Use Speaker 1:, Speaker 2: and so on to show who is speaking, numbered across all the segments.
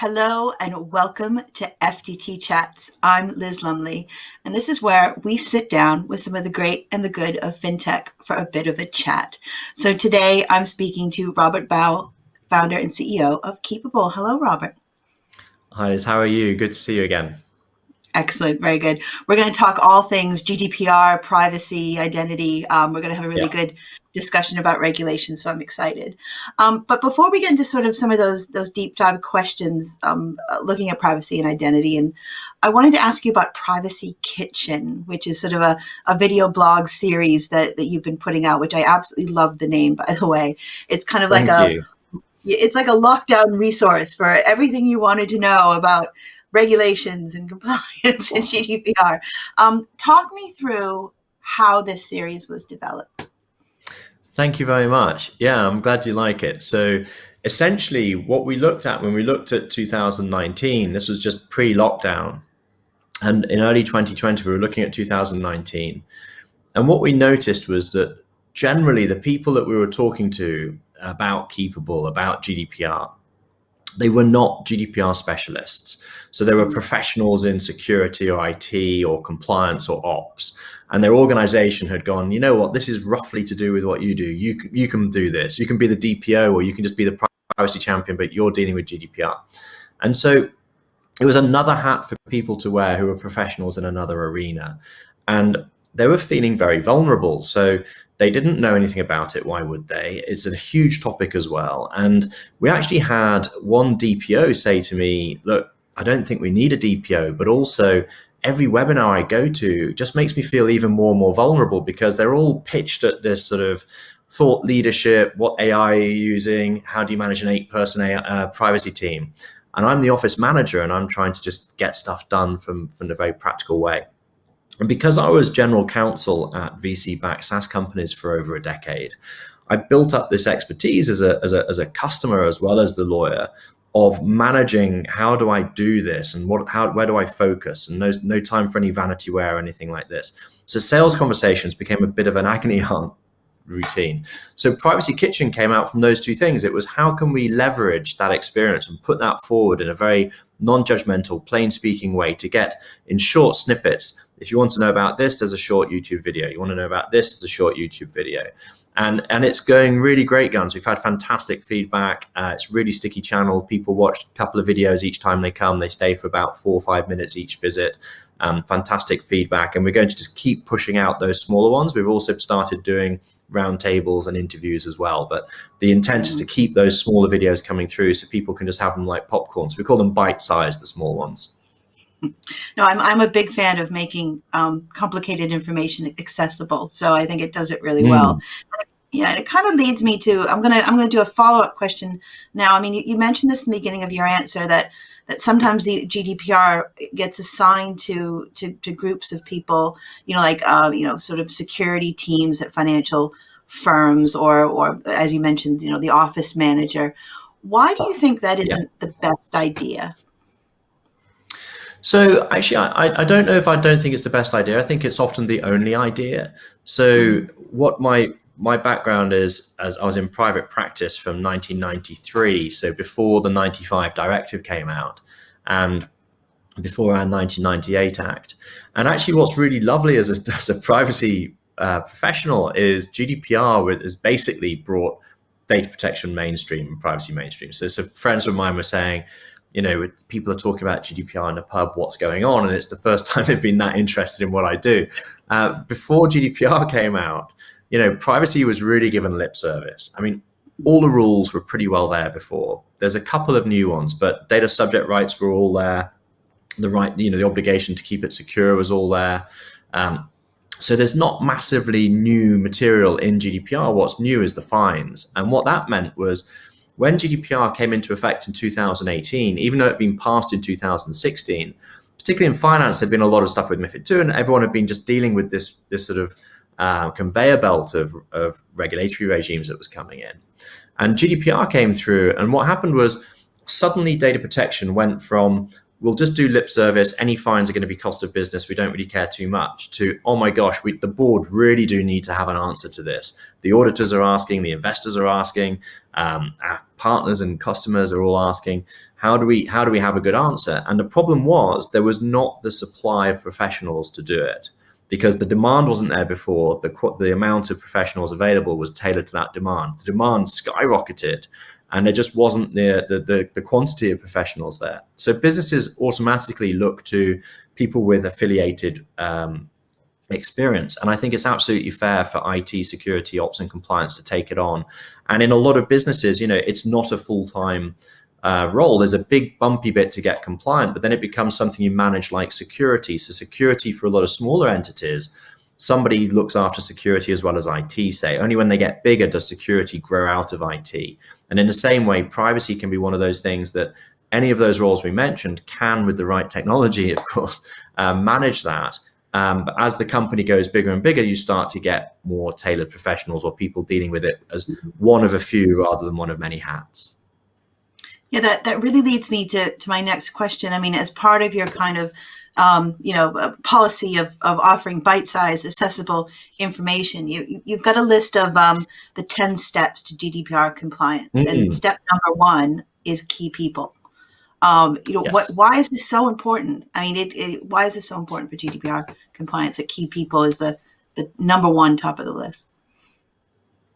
Speaker 1: Hello and welcome to FTT Chats. I'm Liz Lumley, and this is where we sit down with some of the great and the good of Fintech for a bit of a chat. So today I'm speaking to Robert Baugh, founder and CEO of Keepabl. Hello, Robert.
Speaker 2: Hi, Liz. How are you? Good to see you again.
Speaker 1: Excellent. Very good. We're going to talk all things GDPR, privacy, identity. We're going to have a really
Speaker 2: Yeah.
Speaker 1: good discussion about regulation, so I'm excited. But before we get into sort of some of those deep dive questions, looking at privacy and identity, and I wanted to ask you about Privacy Kitchen, which is sort of a video blog series that you've been putting out, which I absolutely love the name, by the way. It's kind of like
Speaker 2: Thank you.
Speaker 1: it's like a lockdown resource for everything you wanted to know about regulations and compliance and GDPR. Talk me through how this series was developed.
Speaker 2: Thank you very much. Yeah, I'm glad you like it. So essentially what we looked at when we looked at 2019, this was just pre-lockdown. And in early 2020, we were looking at 2019. And what we noticed was that generally the people that we were talking to about Keepabl, about GDPR, they were not GDPR specialists. So they were professionals in security or IT or compliance or ops. And their organization had gone, you know what, this is roughly to do with what you do. You can do this. You can be the DPO or you can just be the privacy champion, but you're dealing with GDPR. And so it was another hat for people to wear who were professionals in another arena. And they were feeling very vulnerable. So they didn't know anything about it. Why would they? It's a huge topic as well. And we actually had one DPO say to me, look, I don't think we need a DPO, but also every webinar I go to just makes me feel even more and more vulnerable because they're all pitched at this sort of thought leadership. What AI are you using? How do you manage an 8-person privacy team? And I'm the office manager and I'm trying to just get stuff done from a very practical way. And because I was general counsel at VC-backed SaaS companies for over a decade, I built up this expertise as a customer as well as the lawyer of managing how do I do this and where do I focus, and no time for any vanity wear or anything like this. So sales conversations became a bit of an agony aunt routine. So Privacy Kitchen came out from those two things. It was how can we leverage that experience and put that forward in a very non-judgmental, plain speaking way to get in short snippets. If you want to know about this, there's a short YouTube video. You want to know about this, there's a short YouTube video. And it's going really great guns. We've had fantastic feedback. It's a really sticky channel. People watch a couple of videos each time they come. They stay for about 4 or 5 minutes each visit. Fantastic feedback. And we're going to just keep pushing out those smaller ones. We've also started doing roundtables and interviews as well. But the intent is to keep those smaller videos coming through so people can just have them like popcorn. So we call them bite-sized, the small ones.
Speaker 1: No, I'm a big fan of making complicated information accessible. So I think it does it really well. Yeah, and it kind of leads me to I'm gonna do a follow-up question now. I mean, you mentioned this in the beginning of your answer that sometimes the GDPR gets assigned to groups of people, like sort of security teams at financial firms or as you mentioned, the office manager. Why do you think that isn't the best idea?
Speaker 2: So actually, I don't know if I don't think it's the best idea. I think it's often the only idea. So what my background is, as I was in private practice from 1993, so before the 95 directive came out and before our 1998 Act. And actually what's really lovely as a privacy professional is GDPR has basically brought data protection mainstream and privacy mainstream. So friends of mine were saying, people are talking about GDPR in a pub, what's going on? And it's the first time they've been that interested in what I do. Before GDPR came out, privacy was really given lip service. I mean, all the rules were pretty well there before. There's a couple of new ones, but data subject rights were all there. The obligation to keep it secure was all there. So there's not massively new material in GDPR. What's new is the fines. And what that meant was when GDPR came into effect in 2018, even though it had been passed in 2016, particularly in finance, there'd been a lot of stuff with MiFID II, and everyone had been just dealing with this sort of conveyor belt of regulatory regimes that was coming in. And GDPR came through, and what happened was suddenly data protection went from we'll just do lip service. Any fines are going to be cost of business. We don't really care too much, to, oh my gosh, the board really do need to have an answer to this. The auditors are asking, the investors are asking, our partners and customers are all asking, how do we have a good answer? And the problem was there was not the supply of professionals to do it, because the demand wasn't there before. The amount of professionals available was tailored to that demand. The demand skyrocketed, and there just wasn't the quantity of professionals there. So businesses automatically look to people with affiliated experience. And I think it's absolutely fair for IT, security, ops, and compliance to take it on. And in a lot of businesses, it's not a full-time role. There's a big bumpy bit to get compliant, but then it becomes something you manage like security. So security for a lot of smaller entities, somebody looks after security as well as IT, say. Only when they get bigger does security grow out of IT. And in the same way, privacy can be one of those things that any of those roles we mentioned can, with the right technology, of course, manage that. But as the company goes bigger and bigger, you start to get more tailored professionals or people dealing with it as one of a few rather than one of many hats.
Speaker 1: Yeah, that really leads me to my next question. I mean, as part of your kind of policy of offering bite-sized, accessible information, you've got a list of the 10 steps to GDPR compliance, and step number 1 is key people.
Speaker 2: Yes.
Speaker 1: Why is this so important? I mean, why is this so important for GDPR compliance that key people is the number 1 top of the list?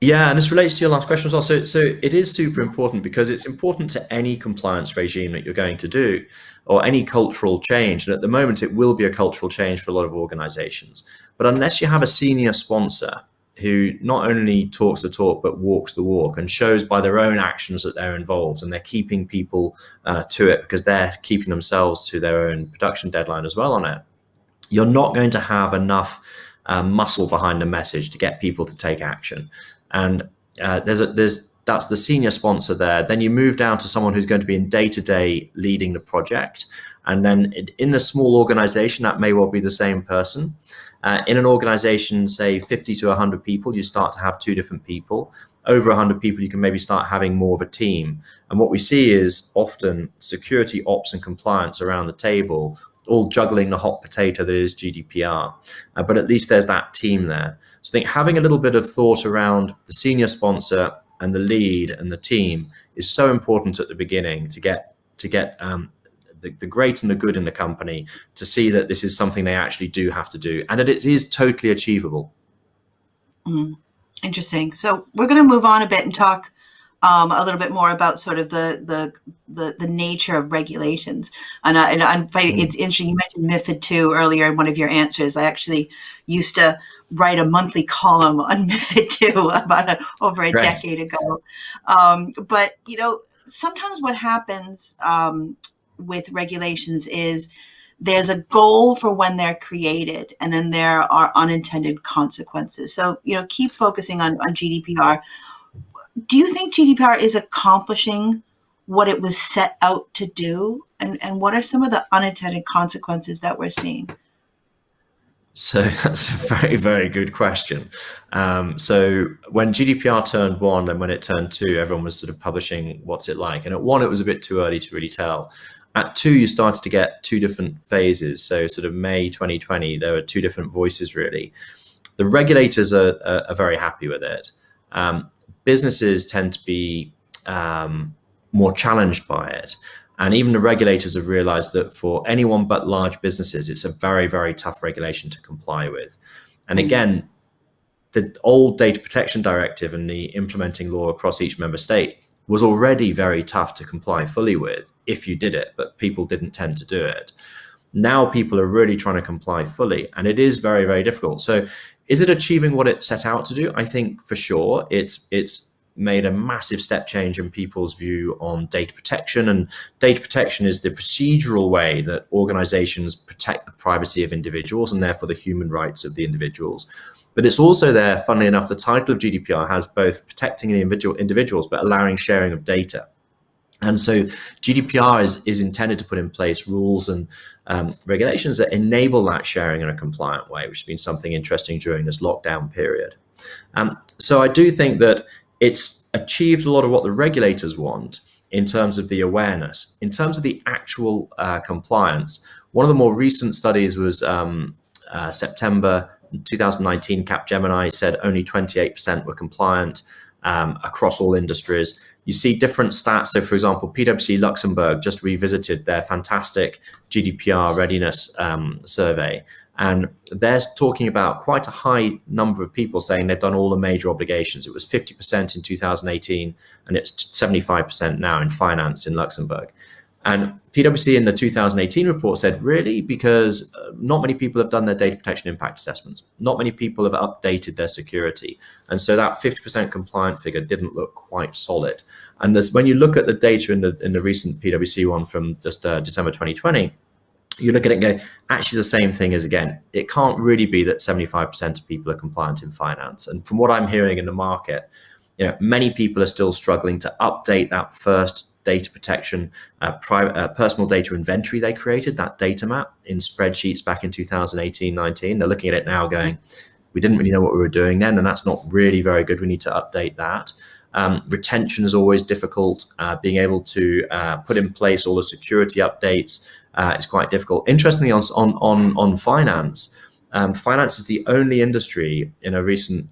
Speaker 2: Yeah, and this relates to your last question as well. So it is super important, because it's important to any compliance regime that you're going to do, or any cultural change. And at the moment, it will be a cultural change for a lot of organizations. But unless you have a senior sponsor who not only talks the talk, but walks the walk and shows by their own actions that they're involved, and they're keeping people to it because they're keeping themselves to their own production deadline as well on it, you're not going to have enough muscle behind the message to get people to take action. And that's the senior sponsor there. Then you move down to someone who's going to be in day-to-day leading the project. And then in a small organization, that may well be the same person. In an organization, say 50 to 100 people, you start to have 2 different people. Over 100 people, you can maybe start having more of a team. And what we see is often security, ops, and compliance around the table, all juggling the hot potato that is GDPR. But at least there's that team there. So I think having a little bit of thought around the senior sponsor and the lead and the team is so important at the beginning to get the great and the good in the company to see that this is something they actually do have to do, and that it is totally achievable.
Speaker 1: Interesting. So we're going to move on a bit and talk a little bit more about sort of the nature of regulations. And it's interesting. You mentioned MiFID II earlier in one of your answers. I actually used to write a monthly column on MiFID II about over a decade ago. But sometimes what happens with regulations is there's a goal for when they're created, and then there are unintended consequences. So keep focusing on GDPR. Do you think GDPR is accomplishing what it was set out to do? And what are some of the unintended consequences that we're seeing?
Speaker 2: So that's a very, very good question. So when GDPR turned 1 and when it turned 2, everyone was sort of publishing what's it like. And at 1, it was a bit too early to really tell. At 2, you started to get 2 different phases. So sort of May 2020, there were 2 different voices, really. The regulators are very happy with it. Businesses tend to be more challenged by it. And even the regulators have realized that for anyone but large businesses, it's a very, very tough regulation to comply with. And again, the old data protection directive and the implementing law across each member state was already very tough to comply fully with if you did it, but people didn't tend to do it. Now people are really trying to comply fully, and it is very, very difficult. So is it achieving what it set out to do? I think for sure it's made a massive step change in people's view on data protection. And data protection is the procedural way that organizations protect the privacy of individuals and therefore the human rights of the individuals. But it's also there, funnily enough, the title of GDPR has both protecting individuals, but allowing sharing of data. And so GDPR is intended to put in place rules and regulations that enable that sharing in a compliant way, which has been something interesting during this lockdown period. So I do think that it's achieved a lot of what the regulators want. in terms of the awareness. In terms of the actual compliance, one of the more recent studies was September 2019. Capgemini said only 28% were compliant across all industries. You see different stats. So, for example, PwC Luxembourg just revisited their fantastic GDPR readiness survey. And they're talking about quite a high number of people saying they've done all the major obligations. It was 50% in 2018, and it's 75% now in finance in Luxembourg. And PwC in the 2018 report said, really, because not many people have done their data protection impact assessments. Not many people have updated their security. And so that 50% compliant figure didn't look quite solid. And when you look at the data in the recent PwC one from just December 2020, you look at it and go, actually the same thing is, again, it can't really be that 75% of people are compliant in finance. And from what I'm hearing in the market, many people are still struggling to update that first data protection, personal data inventory they created, that data map in spreadsheets back in 2018-19. They're looking at it now going, we didn't really know what we were doing then, and that's not really very good. We need to update that. Retention is always difficult. Being able to put in place all the security updates is quite difficult. Interestingly, on finance, finance is the only industry in a recent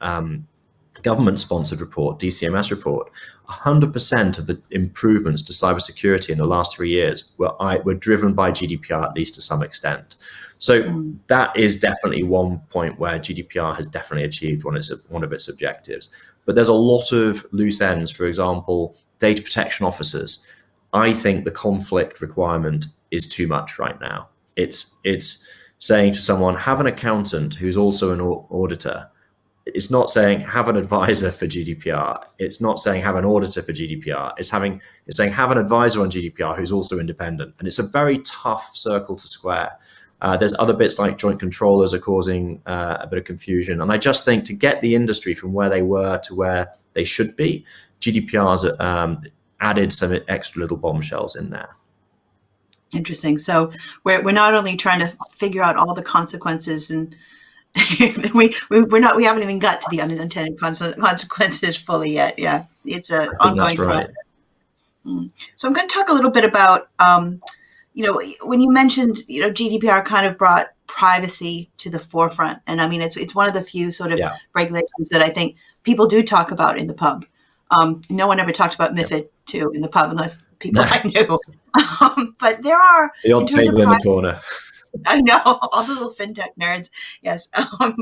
Speaker 2: government-sponsored report, DCMS report, 100% of the improvements to cybersecurity in the last 3 years were driven by GDPR, at least to some extent. So that is definitely one point where GDPR has definitely achieved one of its objectives. But there's a lot of loose ends. For example, data protection officers. I think the conflict requirement is too much right now. It's saying to someone, have an accountant who's also an auditor. It's not saying have an advisor for GDPR. It's not saying have an auditor for GDPR. It's saying have an advisor on GDPR who's also independent. And it's a very tough circle to square. There's other bits like joint controllers are causing a bit of confusion. And I just think to get the industry from where they were to where they should be, GDPR's added some extra little bombshells in there.
Speaker 1: Interesting. So we're not only trying to figure out all the consequences, and we haven't even got to the unintended consequences fully yet. Yeah, it's an ongoing process. So I'm going to talk a little bit about, when you mentioned, GDPR kind of brought privacy to the forefront, and I mean it's one of the few sort of regulations that I think people do talk about in the pub. No one ever talked about MiFID II in the pub unless people I knew. But there are
Speaker 2: the odd table in the corner.
Speaker 1: I know, all the little fintech nerds. Yes.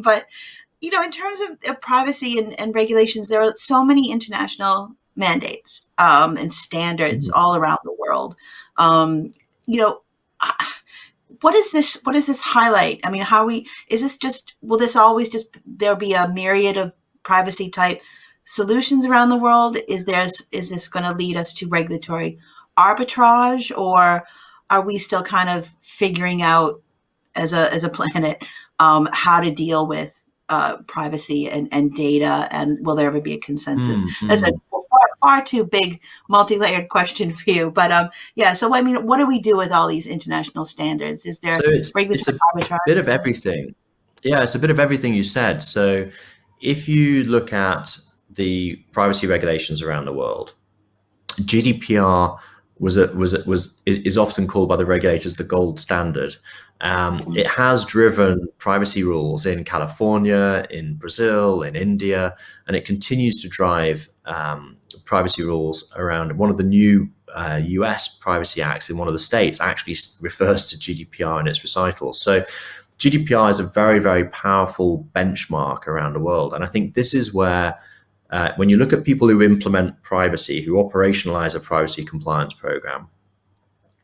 Speaker 1: But, in terms of privacy and regulations, there are so many international mandates and standards all around the world. What is this highlight? I mean, will this always there'll be a myriad of privacy type solutions around the world? Is this going to lead us to regulatory arbitrage, or are we still kind of figuring out as a planet how to deal with privacy and data, and will there ever be a consensus? That's a far too big, multi-layered question for you, but so I mean, what do we do with all these international standards? Is there regulatory arbitrage?
Speaker 2: A bit of everything. Yeah, it's a bit of everything you said. So if you look at the privacy regulations around the world, GDPR is often called by the regulators the gold standard. It has driven privacy rules in California, in Brazil, in India, and it continues to drive privacy rules around. One of the new US privacy acts in one of the states actually refers to GDPR in its recitals. So GDPR is a very, very powerful benchmark around the world. And I think this is where when you look at people who implement privacy, who operationalize a privacy compliance program,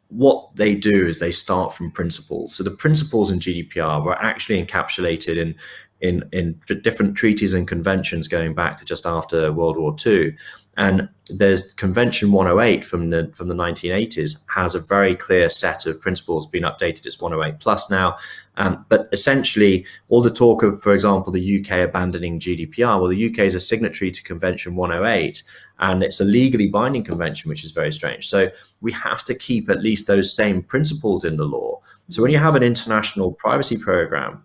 Speaker 2: what they do is they start from principles. So the principles in GDPR were actually encapsulated in different treaties and conventions going back to just after World War II. And there's Convention 108 from the 1980s has a very clear set of principles, being updated. It's 108 plus now. But essentially, all the talk of, for example, the UK abandoning GDPR, well, the UK is a signatory to Convention 108, and it's a legally binding convention, which is very strange. So we have to keep at least those same principles in the law. So when you have an international privacy program,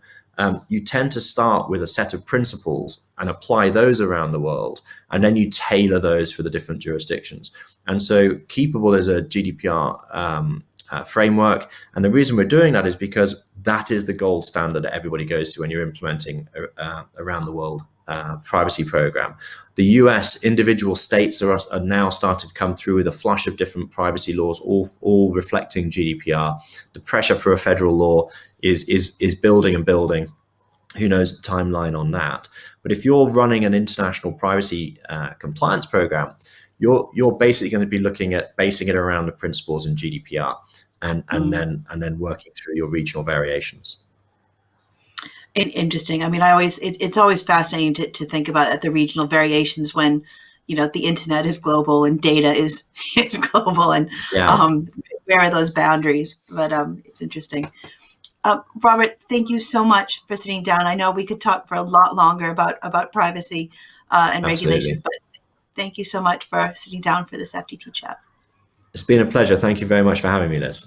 Speaker 2: you tend to start with a set of principles and apply those around the world, and then you tailor those for the different jurisdictions. And so Keepabl is a GDPR framework. And the reason we're doing that is because that is the gold standard that everybody goes to when you're implementing around the world privacy program. The US individual states are now starting to come through with a flush of different privacy laws, all reflecting GDPR. The pressure for a federal law is building and building. Who knows the timeline on that? But if you're running an international privacy compliance program, you're basically going to be looking at basing it around the principles in GDPR, and then working through your regional variations.
Speaker 1: Interesting. I mean, it's always fascinating to think about at the regional variations when, the internet is global and data is global, and where are those boundaries? But it's interesting. Robert, thank you so much for sitting down. I know we could talk for a lot longer about privacy and regulations, but thank you so much for sitting down for this FTT chat.
Speaker 2: It's been a pleasure. Thank you very much for having me, Liz.